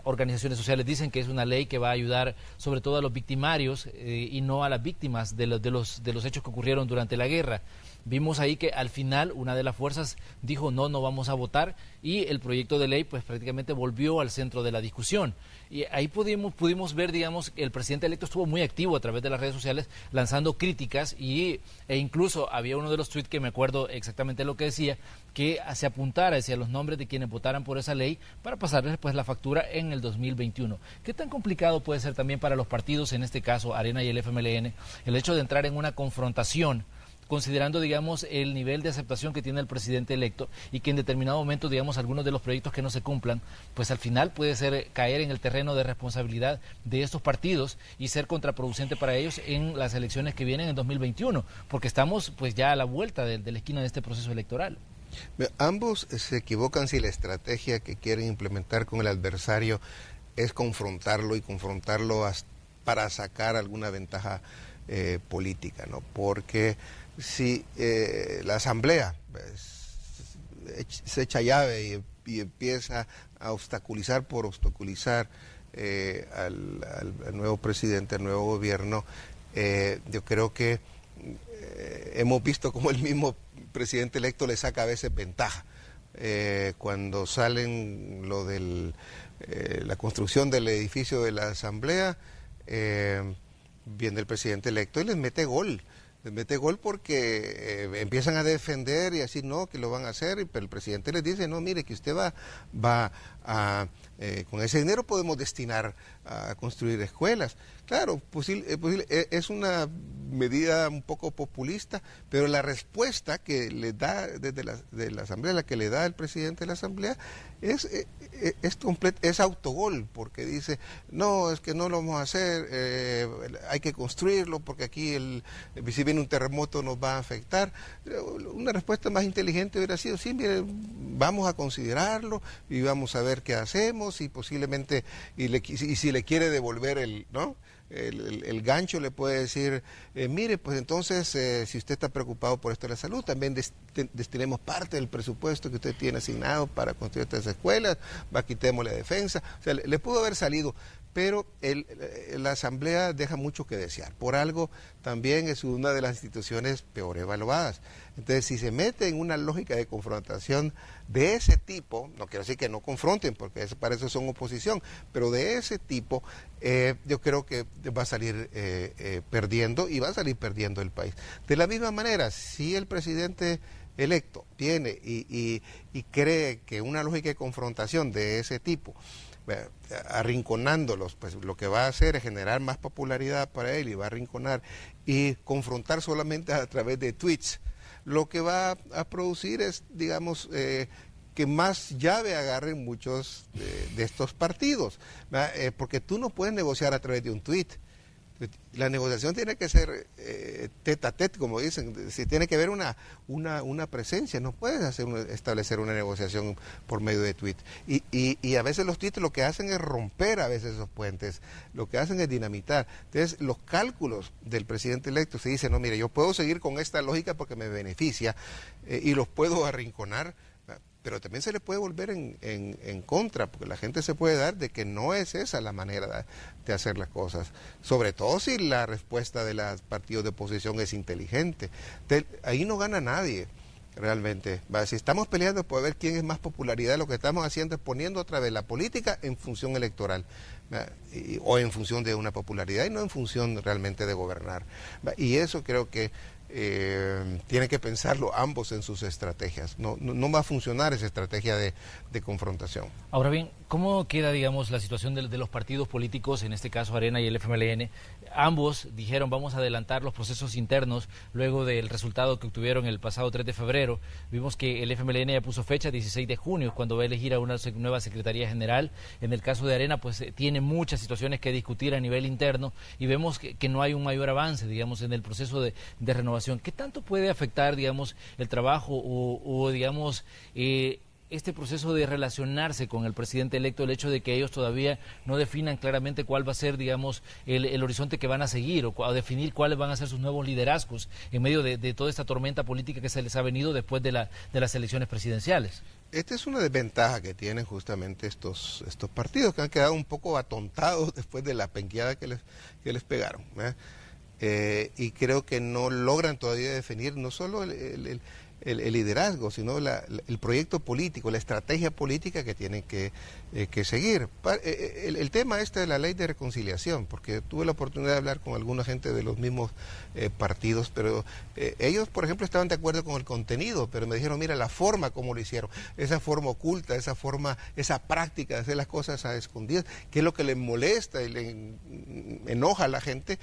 Organizaciones sociales dicen que es una ley que va a ayudar sobre todo a los victimarios y no a las víctimas de los hechos que ocurrieron durante la guerra. Vimos ahí que al final una de las fuerzas dijo no vamos a votar, y el proyecto de ley pues prácticamente volvió al centro de la discusión. Y ahí pudimos ver, digamos, que el presidente electo estuvo muy activo a través de las redes sociales lanzando críticas e incluso había uno de los tweets que me acuerdo exactamente lo que decía, que se apuntara hacia los nombres de quienes votaran por esa ley para pasarles pues la factura en el 2021. ¿Qué tan complicado puede ser también para los partidos, en este caso Arena y el FMLN, el hecho de entrar en una confrontación, considerando, digamos, el nivel de aceptación que tiene el presidente electo, y que en determinado momento, digamos, algunos de los proyectos que no se cumplan, pues al final puede ser caer en el terreno de responsabilidad de estos partidos y ser contraproducente para ellos en las elecciones que vienen en 2021, porque estamos pues ya a la vuelta de la esquina de este proceso electoral? Ambos se equivocan si la estrategia que quieren implementar con el adversario es confrontarlo para sacar alguna ventaja política, ¿no? Porque si la Asamblea se echa llave y empieza a obstaculizar al nuevo presidente, al nuevo gobierno, yo creo que hemos visto cómo el mismo presidente electo le saca a veces ventaja. Cuando salen lo de la construcción del edificio de la Asamblea, viene el presidente electo y les mete gol porque empiezan a defender y así no, que lo van a hacer, pero el presidente les dice, no, mire, que usted va a con ese dinero podemos destinar a construir escuelas. Claro, es una medida un poco populista, pero la respuesta que le da desde la Asamblea, la que le da el presidente de la Asamblea, es autogol, porque dice, no, es que no lo vamos a hacer, hay que construirlo, porque aquí si viene un terremoto nos va a afectar. Una respuesta más inteligente hubiera sido, sí, mire, vamos a considerarlo y vamos a ver qué hacemos, y posiblemente, y si le quiere devolver el gancho le puede decir, mire, pues entonces, si usted está preocupado por esto de la salud, también destinemos parte del presupuesto que usted tiene asignado para construir estas escuelas, quitemos la defensa. O sea, le pudo haber salido, pero la Asamblea deja mucho que desear. Por algo también es una de las instituciones peor evaluadas. Entonces, si se mete en una lógica de confrontación de ese tipo, no quiero decir que no confronten, porque para eso son oposición, pero de ese tipo, yo creo que va a salir perdiendo, y va a salir perdiendo el país. De la misma manera, si el presidente electo viene y cree que una lógica de confrontación de ese tipo, arrinconándolos, pues lo que va a hacer es generar más popularidad para él, y va a arrinconar y confrontar solamente a través de tweets, lo que va a producir es, digamos, que más llave agarren muchos de estos partidos, porque tú no puedes negociar a través de un tweet. La negociación tiene que ser tete a tete, como dicen, si tiene que haber una presencia, no puedes establecer una negociación por medio de tweet. Y a veces los tweets lo que hacen es romper a veces esos puentes, lo que hacen es dinamitar. Entonces, los cálculos del presidente electo se dicen, no, mire, yo puedo seguir con esta lógica porque me beneficia, y los puedo arrinconar, pero también se le puede volver en contra, porque la gente se puede dar de que no es esa la manera de hacer las cosas, sobre todo si la respuesta de los partidos de oposición es inteligente. Ahí no gana nadie, realmente. Si estamos peleando por ver quién es más popularidad, lo que estamos haciendo es poniendo otra vez la política en función electoral, o en función de una popularidad, y no en función realmente de gobernar. Y eso creo que tienen que pensarlo ambos en sus estrategias. No va a funcionar esa estrategia de confrontación. Ahora bien, ¿cómo queda, digamos, la situación de los partidos políticos, en este caso Arena y el FMLN? Ambos dijeron, vamos a adelantar los procesos internos luego del resultado que obtuvieron el pasado 3 de febrero. Vimos que el FMLN ya puso fecha, 16 de junio, cuando va a elegir a una nueva Secretaría General. En el caso de Arena, pues tiene muchas situaciones que discutir a nivel interno, y vemos que no hay un mayor avance, digamos, en el proceso de renovación. ¿Qué tanto puede afectar, digamos, el trabajo o digamos, este proceso de relacionarse con el presidente electo, el hecho de que ellos todavía no definan claramente cuál va a ser, digamos, el horizonte que van a seguir, o definir cuáles van a ser sus nuevos liderazgos en medio de toda esta tormenta política que se les ha venido después de las elecciones presidenciales? Esta es una desventaja que tienen justamente estos partidos, que han quedado un poco atontados después de la penqueada que les pegaron, y creo que no logran todavía definir no solo el liderazgo, sino el proyecto político, la estrategia política que tienen que seguir. El tema de la ley de reconciliación, porque tuve la oportunidad de hablar con alguna gente de los mismos partidos, pero ellos, por ejemplo, estaban de acuerdo con el contenido, pero me dijeron, mira, la forma como lo hicieron, esa forma oculta, esa práctica de hacer las cosas a escondidas, que es lo que les molesta y le enoja a la gente,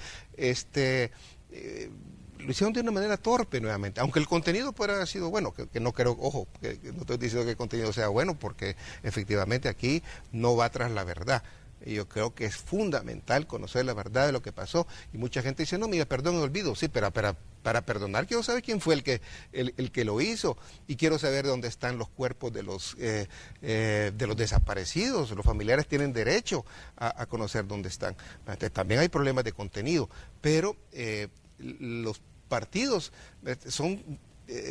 lo hicieron de una manera torpe nuevamente, aunque el contenido puede haber sido bueno, que no creo, ojo, que no estoy diciendo que el contenido sea bueno, porque efectivamente aquí no va tras la verdad. Y yo creo que es fundamental conocer la verdad de lo que pasó, y mucha gente dice, no, mira, perdón, me olvido, sí, pero para perdonar quiero saber quién fue el que lo hizo, y quiero saber dónde están los cuerpos de los desaparecidos. Los familiares tienen derecho a conocer dónde están. También hay problemas de contenido, pero los partidos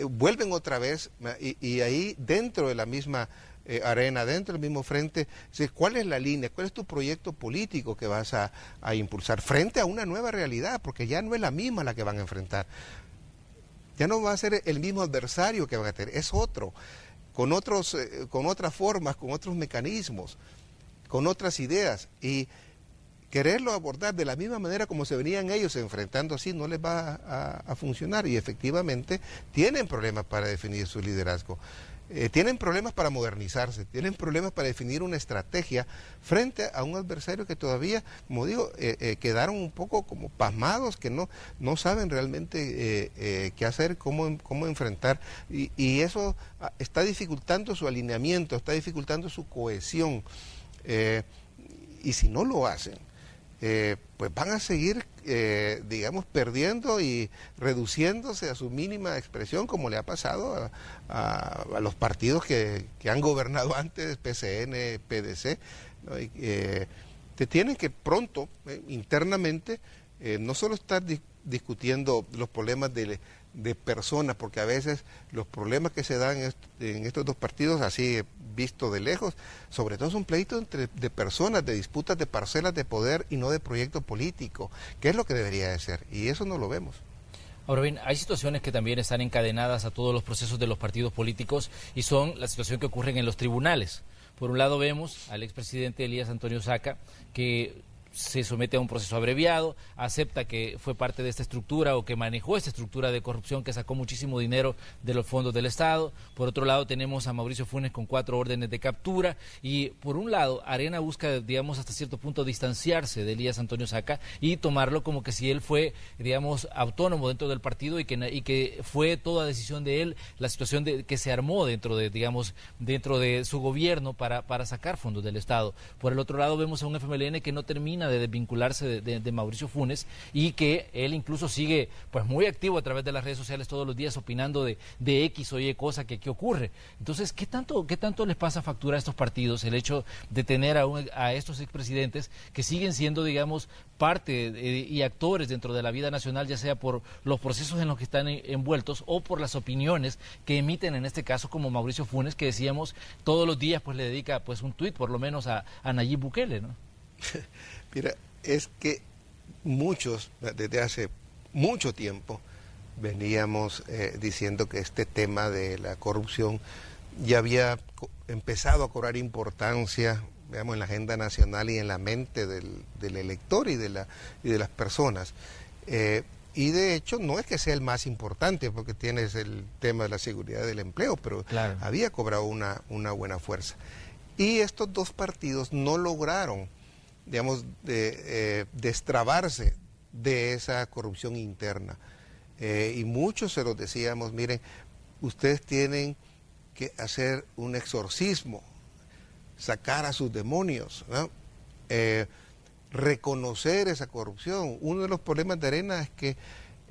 vuelven otra vez, y ahí dentro de la misma Arena, dentro del mismo frente, ¿cuál es la línea? ¿Cuál es tu proyecto político que vas a impulsar frente a una nueva realidad? Porque ya no es la misma la que van a enfrentar. Ya no va a ser el mismo adversario que van a tener, es otro, con otras formas, con otros mecanismos, con otras ideas, y quererlo abordar de la misma manera como se venían ellos enfrentando así no les va a funcionar, y efectivamente tienen problemas para definir su liderazgo, tienen problemas para modernizarse, tienen problemas para definir una estrategia frente a un adversario que todavía, como digo, quedaron un poco como pasmados, que no saben realmente qué hacer, cómo enfrentar, y eso está dificultando su alineamiento, está dificultando su cohesión, y si no lo hacen, pues van a seguir, digamos, perdiendo y reduciéndose a su mínima expresión, como le ha pasado a los partidos que han gobernado antes, PCN, PDC, ¿no? te tienen que pronto, internamente, no solo estar discutiendo los problemas de personas, porque a veces los problemas que se dan en estos dos partidos, así visto de lejos, sobre todo son pleitos de personas, de disputas de parcelas de poder y no de proyecto político, que es lo que debería de ser, y eso no lo vemos. Ahora bien, hay situaciones que también están encadenadas a todos los procesos de los partidos políticos y son la situación que ocurre en los tribunales. Por un lado vemos al expresidente Elías Antonio Saca, que se somete a un proceso abreviado, acepta que fue parte de esta estructura o que manejó esta estructura de corrupción que sacó muchísimo dinero de los fondos del Estado. Por otro lado tenemos a Mauricio Funes con 4 órdenes de captura y por un lado Arena busca, digamos, hasta cierto punto distanciarse de Elías Antonio Saca y tomarlo como que si él fue, digamos, autónomo dentro del partido y que fue toda decisión de él la situación que se armó dentro de, digamos, dentro de su gobierno para sacar fondos del Estado. Por el otro lado vemos a un FMLN que no termina de desvincularse de Mauricio Funes y que él incluso sigue pues muy activo a través de las redes sociales todos los días opinando de X o Y cosa que ocurre. Entonces, ¿qué tanto les pasa factura a estos partidos el hecho de tener a estos expresidentes que siguen siendo, digamos, parte y actores dentro de la vida nacional, ya sea por los procesos en los que están envueltos o por las opiniones que emiten, en este caso como Mauricio Funes, que decíamos todos los días pues le dedica pues un tuit por lo menos a Nayib Bukele, ¿no? Mira, es que muchos, desde hace mucho tiempo, veníamos diciendo que este tema de la corrupción ya había empezado a cobrar importancia, digamos, en la agenda nacional y en la mente del elector y de las personas. Y de hecho no es que sea el más importante, porque tienes el tema de la seguridad del empleo, pero claro, había cobrado una buena fuerza. Y estos dos partidos no lograron, digamos, destrabarse de esa corrupción interna. Y muchos se los decíamos, miren, ustedes tienen que hacer un exorcismo, sacar a sus demonios, ¿no? Reconocer esa corrupción. Uno de los problemas de Arena es que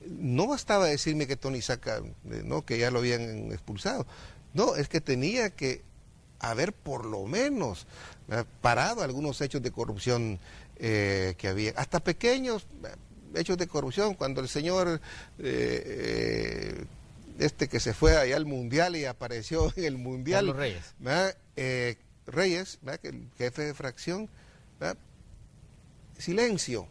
no bastaba decirme que Tony Saca, ¿no?, que ya lo habían expulsado. No, es que tenía que haber por lo menos parado algunos hechos de corrupción que había, hasta pequeños hechos de corrupción, cuando el señor que se fue allá al Mundial y apareció en el Mundial, Carlos Reyes, Reyes, que el jefe de fracción, silencio,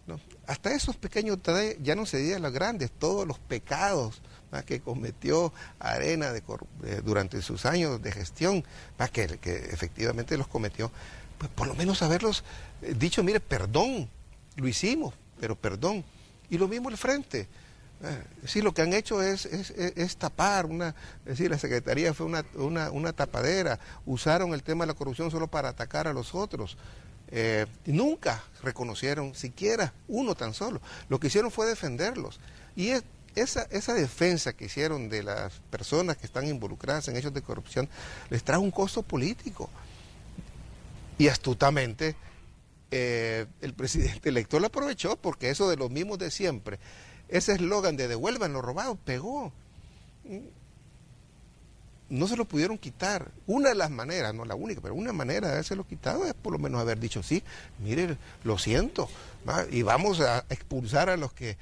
¿no? Hasta esos pequeños detalles ya no se digan los grandes, todos los pecados que cometió Arena durante sus años de gestión, que efectivamente los cometió, pues por lo menos haberlos dicho, mire, perdón, lo hicimos, pero perdón. Y lo mismo el Frente. Sí, lo que han hecho es tapar, es decir, la Secretaría fue una tapadera, usaron el tema de la corrupción solo para atacar a los otros. Nunca reconocieron siquiera uno tan solo. Lo que hicieron fue defenderlos. Y esa defensa que hicieron de las personas que están involucradas en hechos de corrupción les trae un costo político. Y astutamente el presidente electo lo aprovechó, porque eso de los mismos de siempre, ese eslogan de devuelvan lo robado, pegó. No se lo pudieron quitar. Una de las maneras, no la única, pero una manera de haberse quitado es por lo menos haber dicho, sí, mire, lo siento, y vamos a expulsar a los que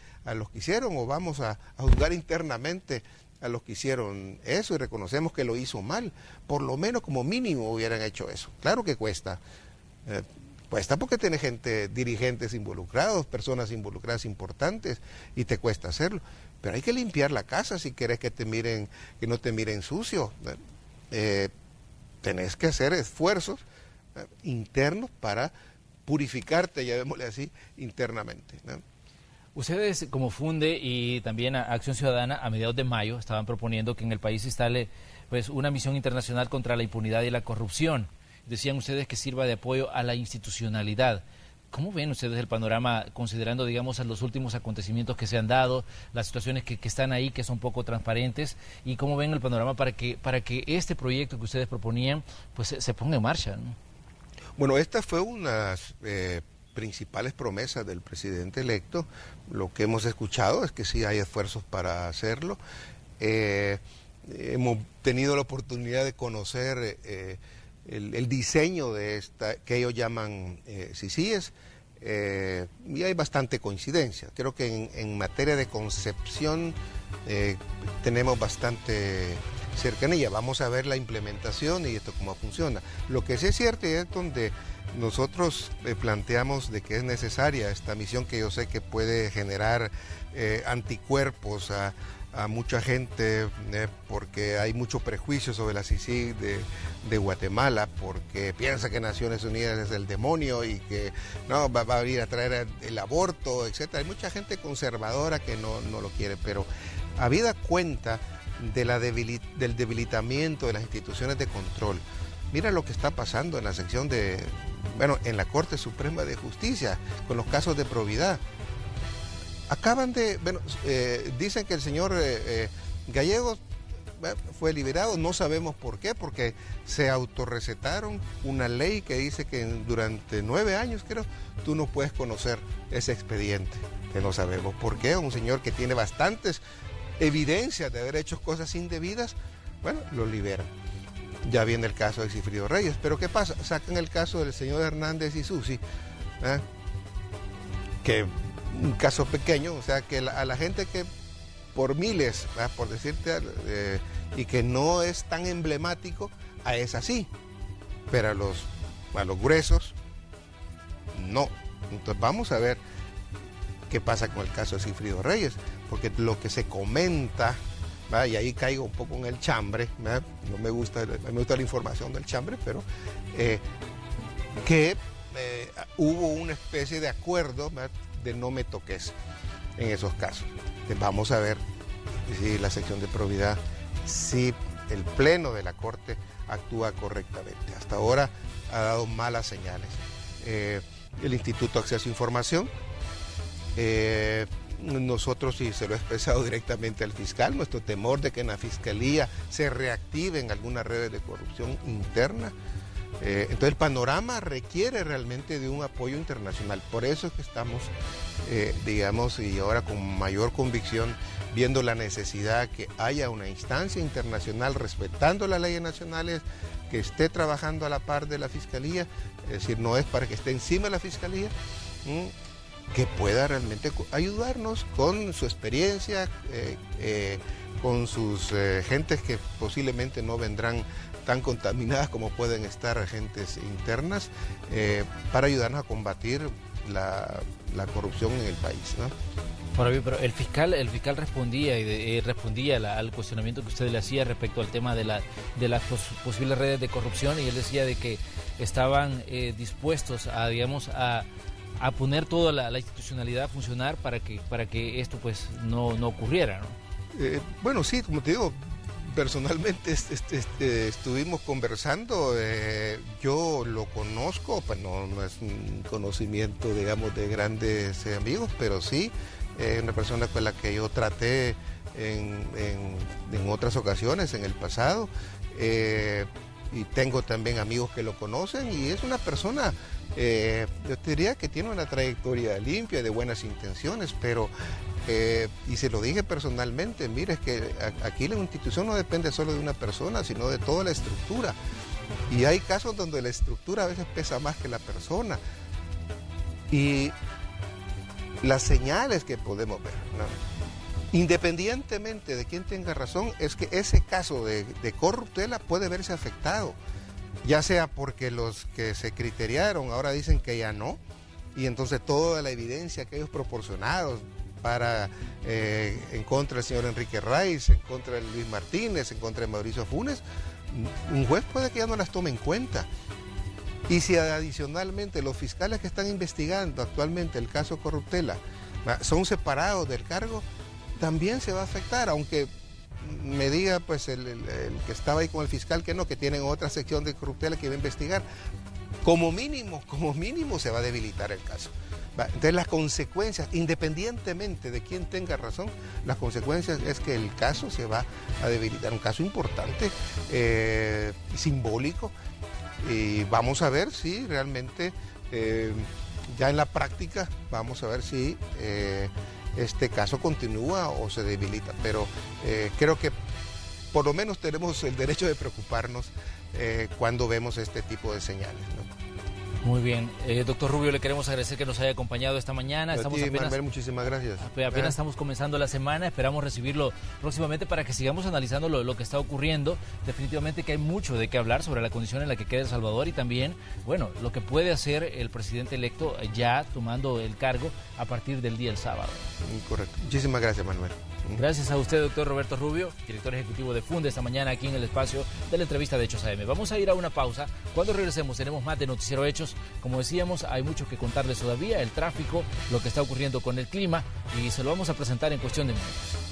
hicieron, o vamos a juzgar internamente a los que hicieron eso y reconocemos que lo hizo mal. Por lo menos como mínimo hubieran hecho eso. Claro que cuesta. Cuesta porque tiene dirigentes involucrados, personas involucradas importantes, y te cuesta hacerlo. Pero hay que limpiar la casa si querés que no te miren sucio. Tenés que hacer esfuerzos internos para purificarte, llamémosle así, internamente, ¿no? Ustedes, como Funde y también Acción Ciudadana, a mediados de mayo estaban proponiendo que en el país se instale pues una misión internacional contra la impunidad y la corrupción. Decían ustedes que sirva de apoyo a la institucionalidad. ¿Cómo ven ustedes el panorama, considerando, digamos, a los últimos acontecimientos que se han dado, las situaciones que están ahí, que son poco transparentes, y cómo ven el panorama para que este proyecto que ustedes proponían pues se ponga en marcha, ¿no? Bueno, esta fue una principales promesas del presidente electo. Lo que hemos escuchado es que sí hay esfuerzos para hacerlo. Hemos tenido la oportunidad de conocer el diseño de esta, que ellos llaman CICIES, y hay bastante coincidencia. Creo que en materia de concepción tenemos bastante cercanía. Vamos a ver la implementación y esto cómo funciona. Lo que sí es cierto y es donde nosotros planteamos de que es necesaria esta misión, que yo sé que puede generar anticuerpos a mucha gente, porque hay mucho prejuicio sobre la CICIG de Guatemala, porque piensa que Naciones Unidas es el demonio y que no va a venir a traer el aborto, etc. Hay mucha gente conservadora que no lo quiere, pero habida cuenta de del debilitamiento de las instituciones de control, mira lo que está pasando en la sección en la Corte Suprema de Justicia, con los casos de probidad. Dicen que el señor Gallegos fue liberado, no sabemos por qué, porque se autorrecetaron una ley que dice que durante 9 años, creo, tú no puedes conocer ese expediente, que no sabemos por qué. Un señor que tiene bastantes evidencias de haber hecho cosas indebidas, lo liberan. Ya viene el caso de Sigfrido Reyes, pero ¿qué pasa? Sacan el caso del señor Hernández y Susi, que un caso pequeño, o sea, que a la gente que por miles, por decirte, y que no es tan emblemático, es así, pero a los gruesos, no. Entonces vamos a ver qué pasa con el caso de Sigfrido Reyes, porque lo que se comenta, y ahí caigo un poco en el chambre, no me gusta la información del chambre, pero que hubo una especie de acuerdo de no me toques en esos casos. Entonces vamos a ver si la sección de probidad, si el pleno de la Corte actúa correctamente. Hasta ahora ha dado malas señales. El Instituto de Acceso a Información, nosotros, y se lo he expresado directamente al fiscal, nuestro temor de que en la Fiscalía se reactiven algunas redes de corrupción interna. Entonces el panorama requiere realmente de un apoyo internacional. Por eso es que estamos, y ahora con mayor convicción, viendo la necesidad que haya una instancia internacional respetando las leyes nacionales, que esté trabajando a la par de la Fiscalía, es decir, no es para que esté encima de la Fiscalía, que pueda realmente ayudarnos con su experiencia, con sus gentes que posiblemente no vendrán tan contaminadas como pueden estar agentes internas, para ayudarnos a combatir la corrupción en el país, ¿no? Ahora bien, pero el fiscal respondía al cuestionamiento que usted le hacía respecto al tema de las posibles redes de corrupción, y él decía de que estaban dispuestos a poner toda la institucionalidad a funcionar para que esto pues no ocurriera, ¿no? Sí, como te digo, personalmente estuvimos conversando, yo lo conozco, pues no es un conocimiento, digamos, de grandes amigos, pero sí, una persona con la que yo traté en otras ocasiones en el pasado, y tengo también amigos que lo conocen, y es una persona, yo te diría que tiene una trayectoria limpia, de buenas intenciones, pero y se lo dije personalmente, mire, es que aquí la institución no depende solo de una persona, sino de toda la estructura, y hay casos donde la estructura a veces pesa más que la persona, y las señales que podemos ver, ¿no?, independientemente de quién tenga razón, es que ese caso de corruptela puede verse afectado, ya sea porque los que se criteriaron ahora dicen que ya no, y entonces toda la evidencia que ellos proporcionaron en contra del señor Enrique Raiz, en contra de Luis Martínez, en contra de Mauricio Funes, un juez puede que ya no las tome en cuenta. Y si adicionalmente los fiscales que están investigando actualmente el caso corruptela son separados del cargo, también se va a afectar, aunque me diga pues el que estaba ahí con el fiscal que no, que tienen otra sección de corruptela que va a investigar. Como mínimo se va a debilitar el caso. Entonces las consecuencias, independientemente de quién tenga razón, las consecuencias es que el caso se va a debilitar, un caso importante, simbólico, y vamos a ver si realmente, ya en la práctica, vamos a ver si este caso continúa o se debilita, pero creo que por lo menos tenemos el derecho de preocuparnos cuando vemos este tipo de señales, ¿no? Muy bien. Doctor Rubio, le queremos agradecer que nos haya acompañado esta mañana. Estamos apenas, Manuel, muchísimas gracias. Apenas estamos comenzando la semana, esperamos recibirlo próximamente para que sigamos analizando lo que está ocurriendo. Definitivamente que hay mucho de qué hablar sobre la condición en la que queda El Salvador y también, bueno, lo que puede hacer el presidente electo ya tomando el cargo a partir del día del sábado. Correcto. Muchísimas gracias, Manuel. Gracias a usted, doctor Roberto Rubio, director ejecutivo de Funde, esta mañana aquí en el espacio de la entrevista de Hechos AM. Vamos a ir a una pausa. Cuando regresemos tenemos más de Noticiero Hechos. Como decíamos, hay mucho que contarles todavía, el tráfico, lo que está ocurriendo con el clima y se lo vamos a presentar en cuestión de minutos.